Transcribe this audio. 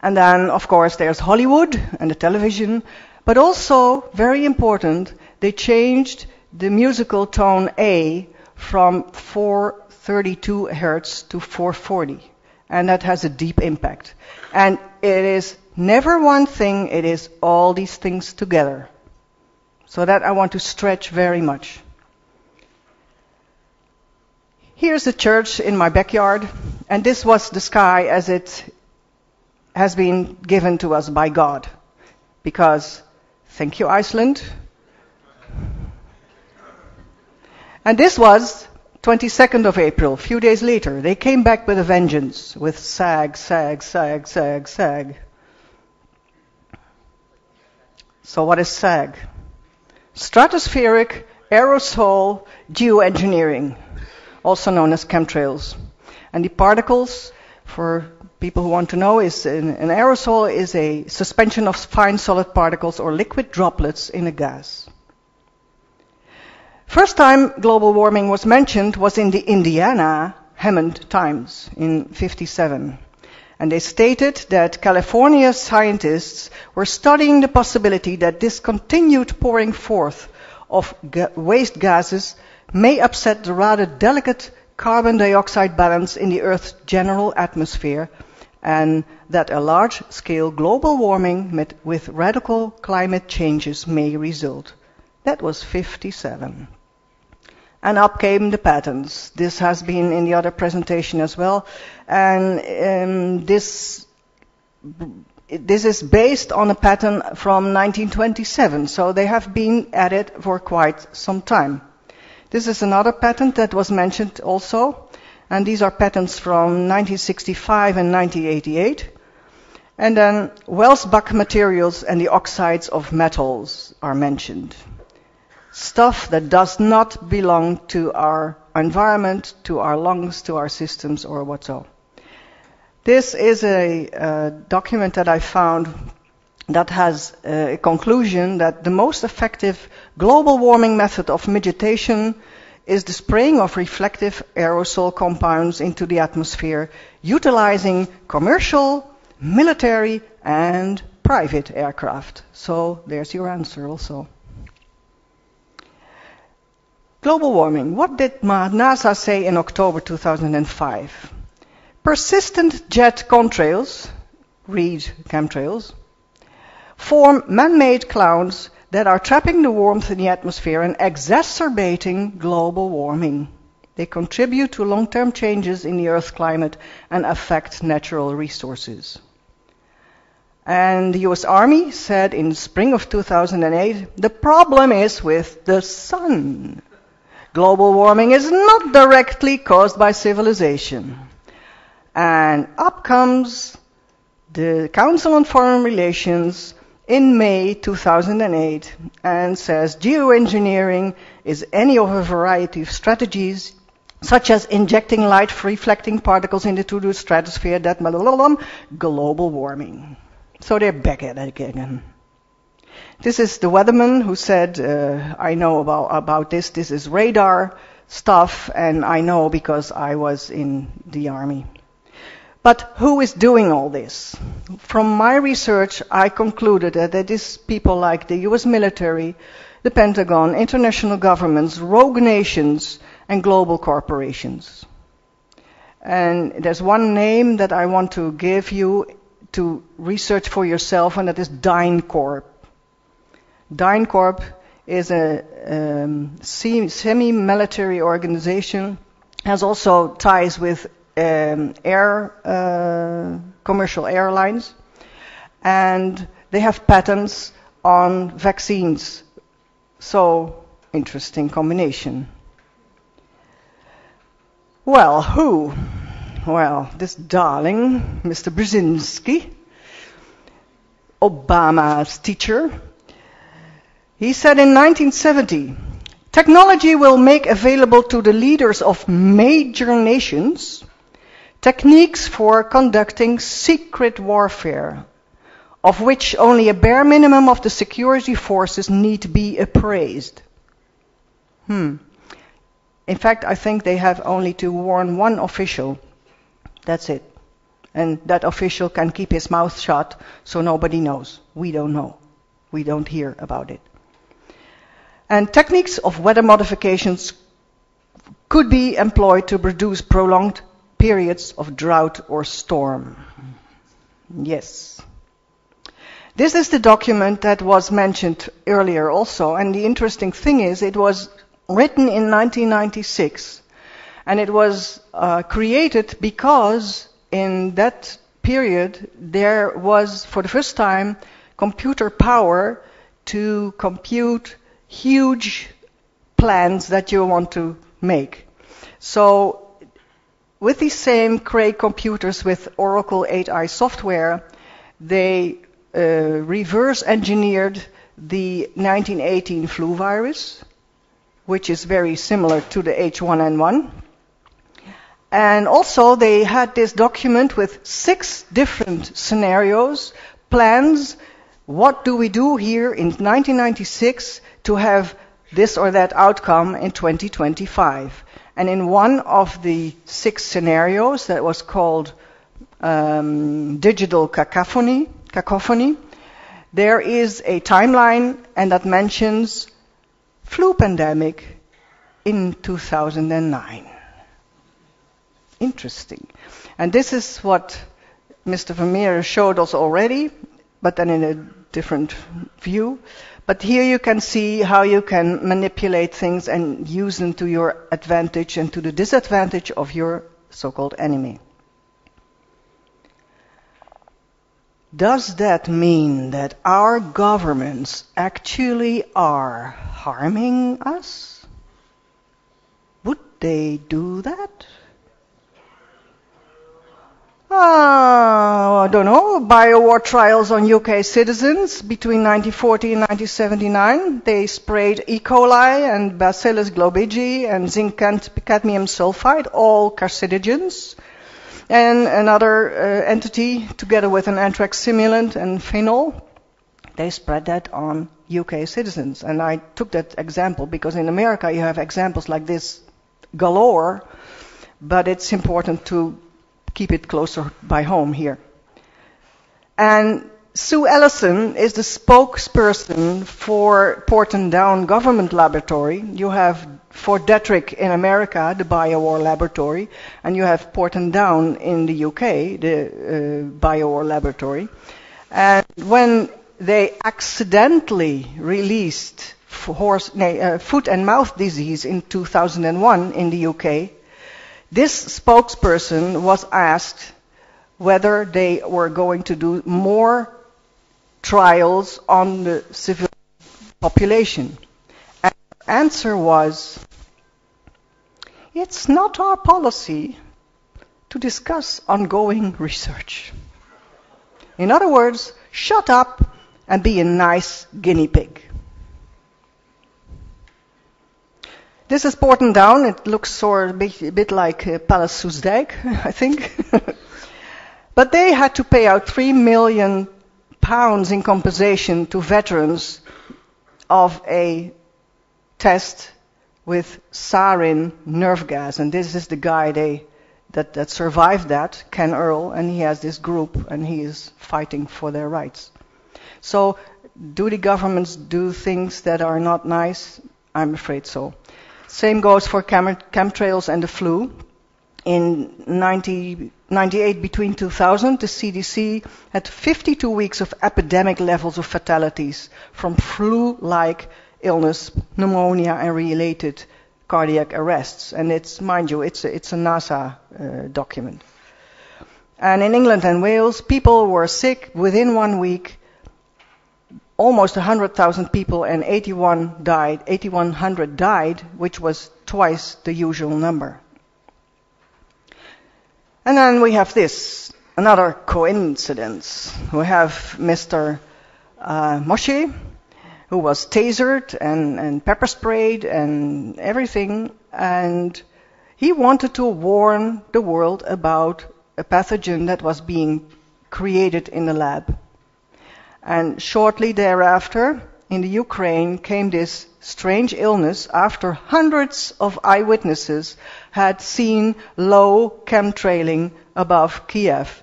And then, of course, there's Hollywood and the television. But also, very important, they changed the musical tone A from 432 hertz to 440. And that has a deep impact. And it is never one thing, it is all these things together. So that I want to stretch very much. Here's the church in my backyard, and this was the sky as it has been given to us by God. Because, thank you Iceland. And this was 22nd of April, a few days later. They came back with a vengeance, with sag, sag, sag, sag, sag. So what is sag? Stratospheric aerosol geoengineering, also known as chemtrails. And the particles, for people who want to know, is an aerosol is a suspension of fine solid particles or liquid droplets in a gas. First time global warming was mentioned was in the Indiana Hammond Times in '57. And they stated that California scientists were studying the possibility that this continued pouring forth of waste gases may upset the rather delicate carbon dioxide balance in the Earth's general atmosphere, and that a large-scale global warming with radical climate changes may result. That was '57. And up came the patents. This has been in the other presentation as well. And this is based on a patent from 1927. So they have been at it for quite some time. This is another patent that was mentioned also. And these are patents from 1965 and 1988. And then Welsbach materials and the oxides of metals are mentioned. Stuff that does not belong to our environment, to our lungs, to our systems, or whatsoever. This is a document that I found that has a conclusion that the most effective global warming method of mitigation is the spraying of reflective aerosol compounds into the atmosphere, utilizing commercial, military, and private aircraft. So there's your answer also. Global warming. What did NASA say in October 2005? Persistent jet contrails, read chemtrails, form man-made clouds that are trapping the warmth in the atmosphere and exacerbating global warming. They contribute to long-term changes in the Earth's climate and affect natural resources. And the US Army said in spring of 2008, the problem is with the sun. Global warming is not directly caused by civilization. And up comes the Council on Foreign Relations in May 2008 and says geoengineering is any of a variety of strategies such as injecting light reflecting particles into the stratosphere that global warming. So they're back at it again. This is the weatherman who said, I know about this. This is radar stuff, and I know because I was in the army. But who is doing all this? From my research, I concluded that it is people like the US military, the Pentagon, international governments, rogue nations, and global corporations. And there's one name that I want to give you to research for yourself, and that is DynCorp. DynCorp is a semi-military organization, has also ties with commercial airlines, and they have patents on vaccines. So, interesting combination. Well, who? Well, this darling, Mr. Brzezinski, Obama's teacher. He said in 1970, technology will make available to the leaders of major nations techniques for conducting secret warfare, of which only a bare minimum of the security forces need be appraised. In fact, I think they have only to warn one official. That's it. And that official can keep his mouth shut, so nobody knows. We don't know. We don't hear about it. And techniques of weather modifications could be employed to produce prolonged periods of drought or storm. Yes. This is the document that was mentioned earlier also, and the interesting thing is it was written in 1996, and it was created because in that period there was, for the first time, computer power to compute huge plans that you want to make. So with these same Cray computers with Oracle 8i software, they reverse engineered the 1918 flu virus, which is very similar to the H1N1. And also they had this document with 6 different scenarios, plans. What do we do here in 1996 to have this or that outcome in 2025? And in one of the 6 scenarios that was called digital cacophony, there is a timeline, and that mentions flu pandemic in 2009. Interesting. And this is what Mr. Vermeer showed us already, but then in a different view. But here you can see how you can manipulate things and use them to your advantage and to the disadvantage of your so-called enemy. Does that mean that our governments actually are harming us? Would they do that? I don't know. Biowar trials on UK citizens between 1940 and 1979. They sprayed E. coli and Bacillus globigi and zinc cadmium sulfide, all carcinogens. And another entity, together with an anthrax simulant and phenol, they spread that on UK citizens. And I took that example because in America you have examples like this galore, but it's important to keep it closer by home here. And Sue Ellison is the spokesperson for Porton Down Government Laboratory. You have Fort Detrick in America, the Biowar Laboratory, and you have Porton Down in the UK, the Biowar Laboratory. And when they accidentally released foot and mouth disease in 2001 in the UK, this spokesperson was asked whether they were going to do more trials on the civil population. And the answer was, it's not our policy to discuss ongoing research. In other words, shut up and be a nice guinea pig. This is Porton Down. It looks a bit like Palace Soesdijk, I think. But they had to pay out £3 million in compensation to veterans of a test with sarin nerve gas. And this is the guy that survived that, Ken Earl, and he has this group and he is fighting for their rights. So do the governments do things that are not nice? I'm afraid so. Same goes for chemtrails and the flu. In 1998, between 2000, the CDC had 52 weeks of epidemic levels of fatalities from flu-like illness, pneumonia, and related cardiac arrests. And it's, mind you, it's a NASA document. And in England and Wales, people were sick within 1 week. Almost 100,000 people and 8,100 died, which was twice the usual number. And then we have this, another coincidence. We have Mr. Moshe, who was tasered and pepper sprayed and everything, and he wanted to warn the world about a pathogen that was being created in the lab. And shortly thereafter, in the Ukraine, came this strange illness after hundreds of eyewitnesses had seen low chemtrailing above Kiev.